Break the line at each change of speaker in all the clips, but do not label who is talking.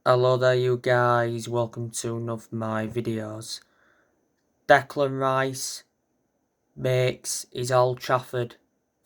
Hello there you guys, welcome to one of my videos. Declan Rice makes his Old Trafford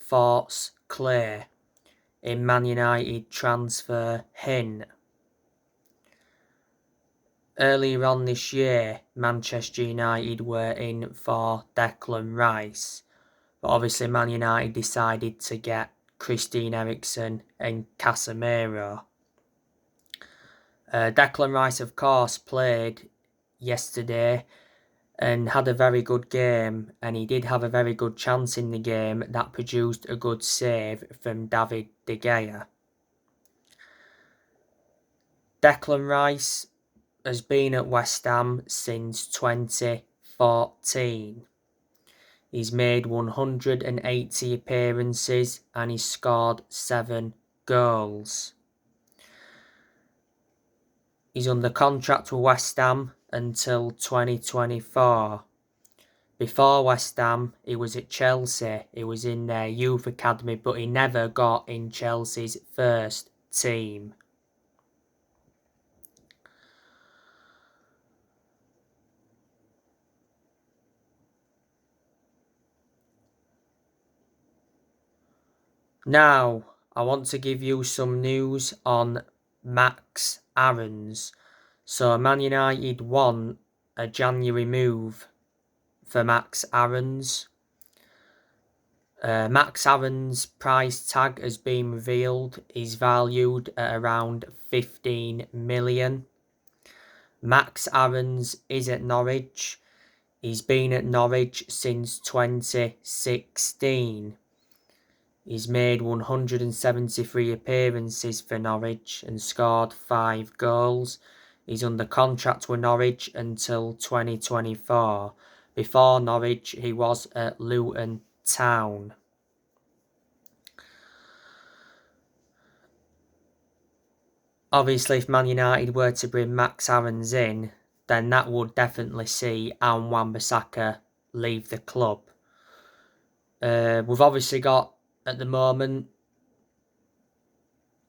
thoughts clear in Man United transfer hint. Earlier on this year, Manchester United were in for Declan Rice, but obviously Man United decided to get Christian Eriksen and Casemiro. Declan Rice, of course, played yesterday and had a very good game, and he did have a very good chance in the game that produced a good save from David De Gea. Declan Rice has been at West Ham since 2014. He's made 180 appearances and he's scored 7 goals. He's under contract with West Ham until 2024. Before West Ham, he was at Chelsea. He was in their youth academy, but he never got in Chelsea's first team. Now, I want to give you some news on Max Aarons. So, Man United won a January move for Max Aarons. Max Aarons' price tag has been revealed. He's valued at around 15 million. Max Aarons is at Norwich. He's been at Norwich since 2016. He's made 173 appearances for Norwich and scored 5 goals. He's under contract with Norwich until 2024. Before Norwich, he was at Luton Town. Obviously, if Man United were to bring Max Aarons in, then that would definitely see Wan-Bissaka leave the club. We've obviously got, at the moment,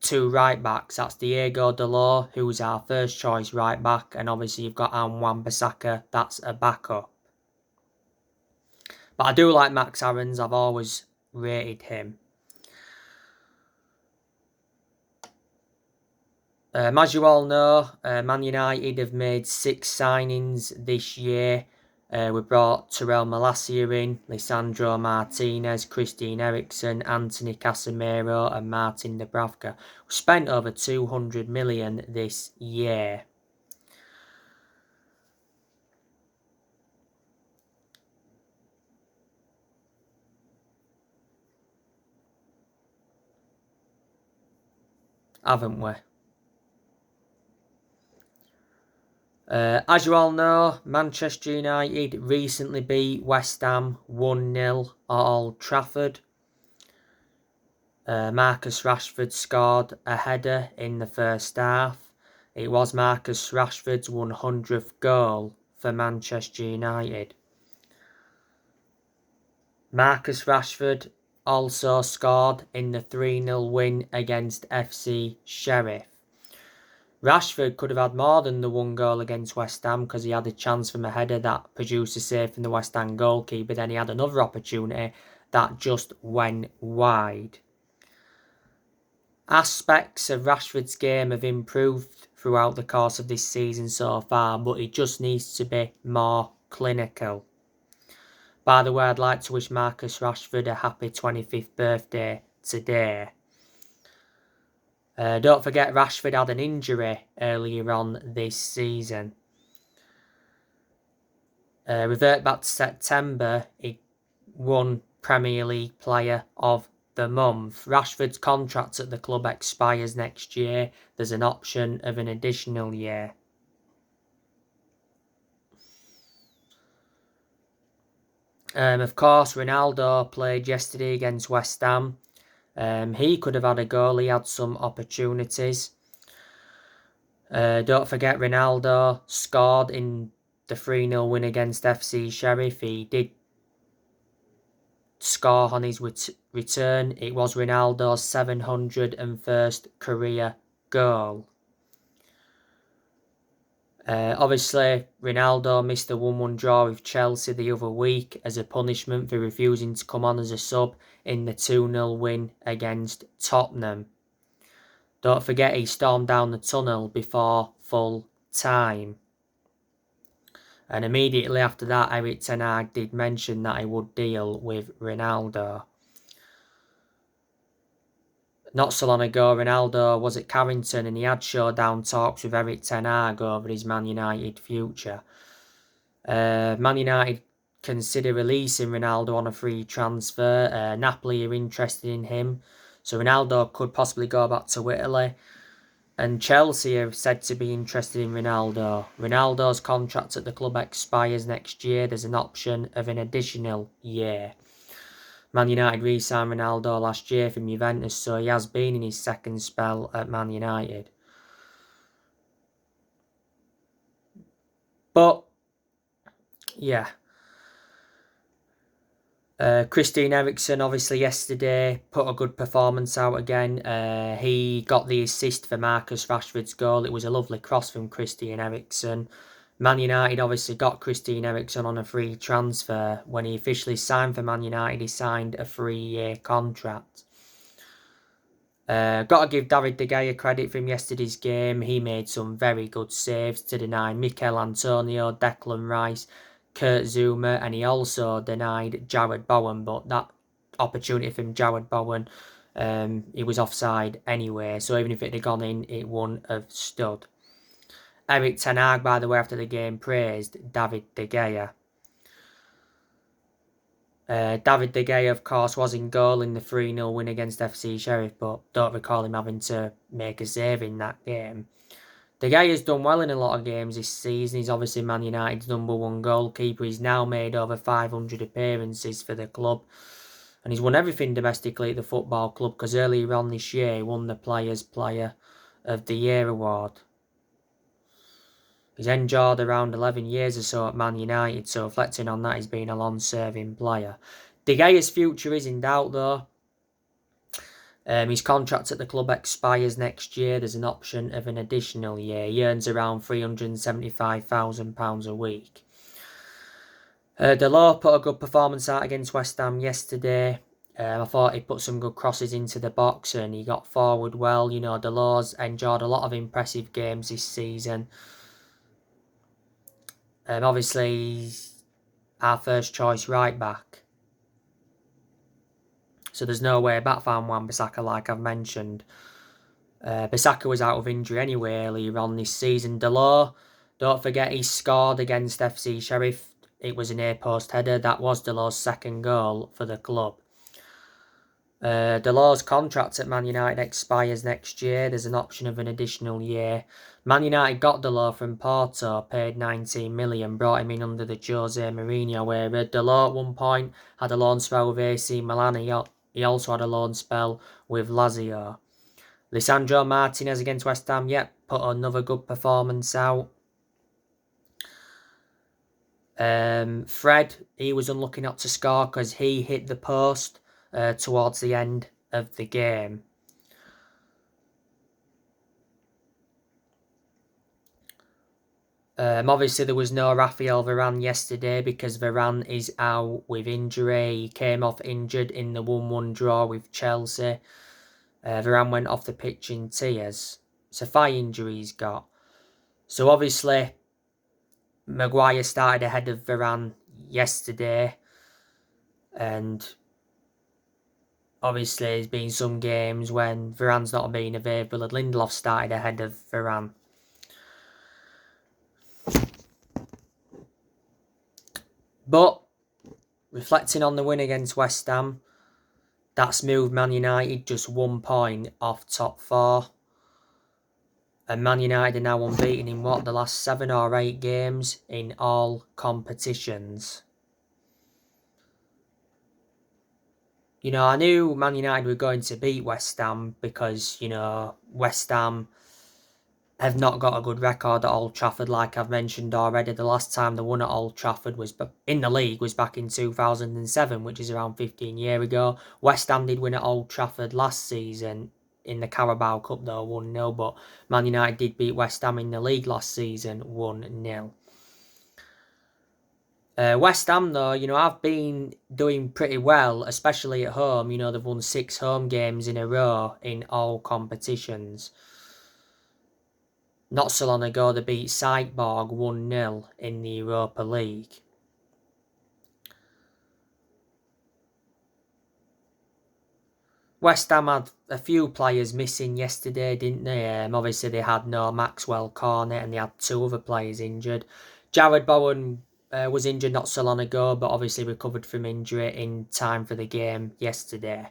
2 right-backs. That's Diego Dalot, who's our first choice right-back, and obviously you've got Wan-Bissaka, that's a backup. But I do like Max Aarons, I've always rated him. As you all know, Man United have made 6 signings this year. We brought Terrell Malacia in, Lisandro Martinez, Christian Eriksen, Anthony Casemiro and Martin Dubravka. We spent over 200 million this year. Haven't we? As you all know, Manchester United recently beat West Ham 1-0 at Old Trafford. Marcus Rashford scored a header in the first half. It was Marcus Rashford's 100th goal for Manchester United. Marcus Rashford also scored in the 3-0 win against FC Sheriff. Rashford could have had more than the 1 goal against West Ham because he had a chance from a header that produced a save from the West Ham goalkeeper. Then he had another opportunity that just went wide. Aspects of Rashford's game have improved throughout the course of this season so far, but he just needs to be more clinical. By the way, I'd like to wish Marcus Rashford a happy 25th birthday today. Don't forget Rashford had an injury earlier on this season. Revert back to September, he won Premier League Player of the Month. Rashford's contract at the club expires next year. There's an option of an additional year. Of course, Ronaldo played yesterday against West Ham. He could have had a goal. He had some opportunities. Don't forget Ronaldo scored in the 3-0 win against FC Sheriff. He did score on his return. It was Ronaldo's 701st career goal. Obviously, Ronaldo missed a 1-1 draw with Chelsea the other week as a punishment for refusing to come on as a sub in the 2-0 win against Tottenham. Don't forget he stormed down the tunnel before full time. And immediately after that, Erik ten Hag did mention that he would deal with Ronaldo. Not so long ago, Ronaldo was at Carrington and he had showdown talks with Erik ten Hag over his Man United future. Man United consider releasing Ronaldo on a free transfer. Napoli are interested in him, so Ronaldo could possibly go back to Italy. And Chelsea are said to be interested in Ronaldo. Ronaldo's contract at the club expires next year. There's an option of an additional year. Man United re-signed Ronaldo last year from Juventus, so he has been in his second spell at Man United. But, yeah. Christian Eriksen, obviously, yesterday put a good performance out again. He got the assist for Marcus Rashford's goal. It was a lovely cross from Christian Eriksen. Man United obviously got Christian Eriksen on a free transfer. When he officially signed for Man United, he signed a 3-year contract. Got to give David De Gea credit from yesterday's game. He made some very good saves to deny Mikel Antonio, Declan Rice, Kurt Zouma, and he also denied Jarrod Bowen, but that opportunity from Jarrod Bowen, he was offside anyway, so even if it had gone in, it wouldn't have stood. Erik ten Hag, by the way, after the game, praised David De Gea. David De Gea, of course, was in goal in the 3-0 win against FC Sheriff, but don't recall him having to make a save in that game. De Gea's done well in a lot of games this season. He's obviously Man United's #1 goalkeeper. He's now made over 500 appearances for the club. And he's won everything domestically at the football club, because earlier on this year he won the Players' Player of the Year award. He's endured around 11 years or so at Man United, so reflecting on that, he's been a long-serving player. De Gea's future is in doubt, though. His contract at the club expires next year. There's an option of an additional year. He earns around £375,000 a week. Delors put a good performance out against West Ham yesterday. I thought he put some good crosses into the box and he got forward well. You know, Delors enjoyed a lot of impressive games this season. Obviously, he's our first choice right back. So there's no way back for Wan-Bissaka, like I've mentioned. Bissaka was out of injury anyway earlier on this season. Delors, don't forget he scored against FC Sheriff. It was an A-post header. That was Delors' second goal for the club. Delors' contract at Man United expires next year. There's an option of an additional year. Man United got Delors from Porto, paid 19 million, brought him in under the Jose Mourinho era. Delors at one point had a loan spell with AC Milan. He also had a loan spell with Lazio. Lisandro Martinez against West Ham, put another good performance out. Fred, he was unlucky not to score because he hit the post towards the end of the game. Obviously, there was no Raphael Varane yesterday because Varane is out with injury. He came off injured in the 1-1 draw with Chelsea. Varane went off the pitch in tears. It's a thigh injury he's got. So obviously, Maguire started ahead of Varane yesterday. And obviously, there's been some games when Varane's not been available and Lindelof started ahead of Varane. But, reflecting on the win against West Ham, that's moved Man United just 1 point off top 4. And Man United are now unbeaten in the last 7 or 8 games in all competitions. You know, I knew Man United were going to beat West Ham because, you know, West Ham have not got a good record at Old Trafford, like I've mentioned already. The last time they won at Old Trafford was in the league was back in 2007, which is around 15 years ago. West Ham did win at Old Trafford last season in the Carabao Cup though, 1-0, but Man United did beat West Ham in the league last season, 1-0. West Ham though, have been doing pretty well, especially at home. They've won 6 home games in a row in all competitions. Not so long ago, they beat Salzburg 1-0 in the Europa League. West Ham had a few players missing yesterday, didn't they? Obviously, they had no Maxwell Cornet and they had 2 other players injured. Jared Bowen was injured not so long ago, but obviously recovered from injury in time for the game yesterday.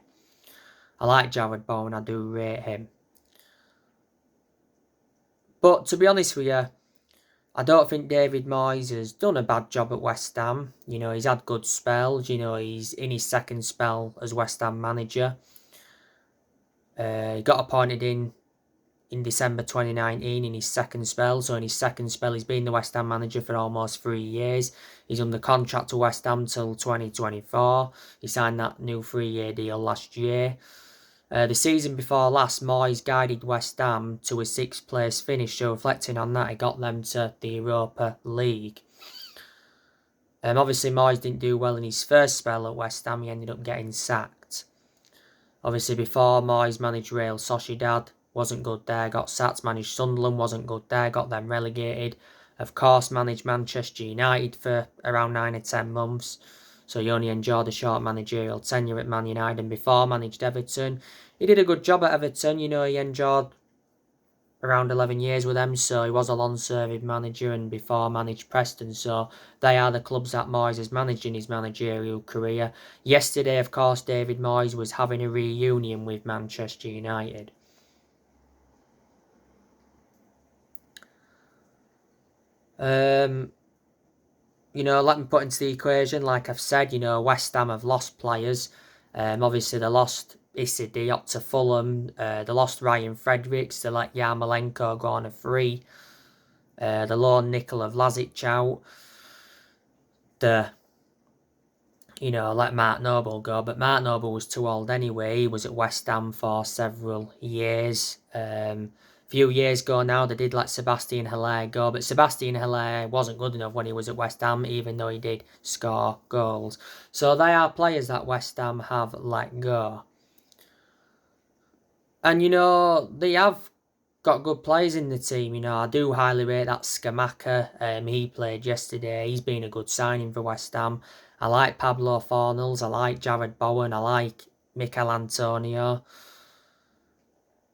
I like Jared Bowen, I do rate him. But to be honest with you, I don't think David Moyes has done a bad job at West Ham. He's had good spells. He's in his second spell as West Ham manager. He got appointed in December 2019 in his second spell. So in his second spell, he's been the West Ham manager for almost 3 years. He's under contract to West Ham till 2024. He signed that new 3-year deal last year. The season before last, Moyes guided West Ham to a 6th place finish, so reflecting on that, he got them to the Europa League. Obviously, Moyes didn't do well in his first spell at West Ham, he ended up getting sacked. Obviously, before Moyes managed Real Sociedad, wasn't good there, got sacked, managed Sunderland, wasn't good there, got them relegated. Of course, managed Manchester United for around 9 or 10 months. So he only enjoyed a short managerial tenure at Man United, and before managed Everton. He did a good job at Everton, he enjoyed around 11 years with them, so he was a long-serving manager, and before managed Preston, so they are the clubs that Moyes has managed in his managerial career. Yesterday, of course, David Moyes was having a reunion with Manchester United. Let me put into the equation, like I've said, West Ham have lost players. Obviously, they lost Issa Diop to Fulham. They lost Ryan Fredericks. They let Yarmolenko go on a free. They loaned Nikola Vlasic out. They, let Mark Noble go. But Mark Noble was too old anyway. He was at West Ham for several years. Few years ago now, they did let Sebastian Haller go, but Sebastian Haller wasn't good enough when he was at West Ham, even though he did score goals. So they are players that West Ham have let go. And, they have got good players in the team. I do highly rate that Scamacca. He played yesterday. He's been a good signing for West Ham. I like Pablo Fornals. I like Jared Bowen. I like Mikel Antonio.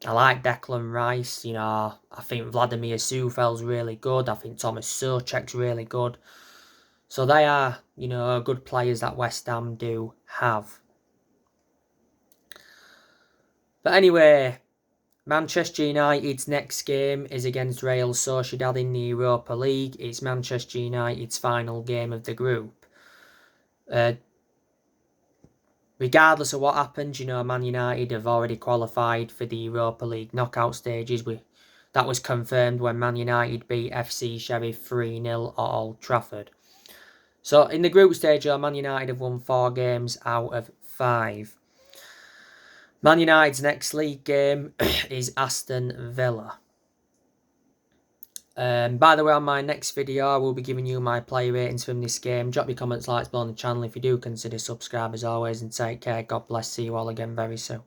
I like Declan Rice, I think Vladimir Sufel's really good. I think Thomas Souček's really good. So they are, good players that West Ham do have. But anyway, Manchester United's next game is against Real Sociedad in the Europa League. It's Manchester United's final game of the group. Regardless of what happens, Man United have already qualified for the Europa League knockout stages. That was confirmed when Man United beat FC Sheriff 3-0 at Old Trafford. So in the group stage, Man United have won 4 games out of 5. Man United's next league game is Aston Villa. By the way, on my next video, I will be giving you my player ratings from this game. Drop your comments, likes below on the channel if you do consider subscribe as always, and take care. God bless. See you all again very soon.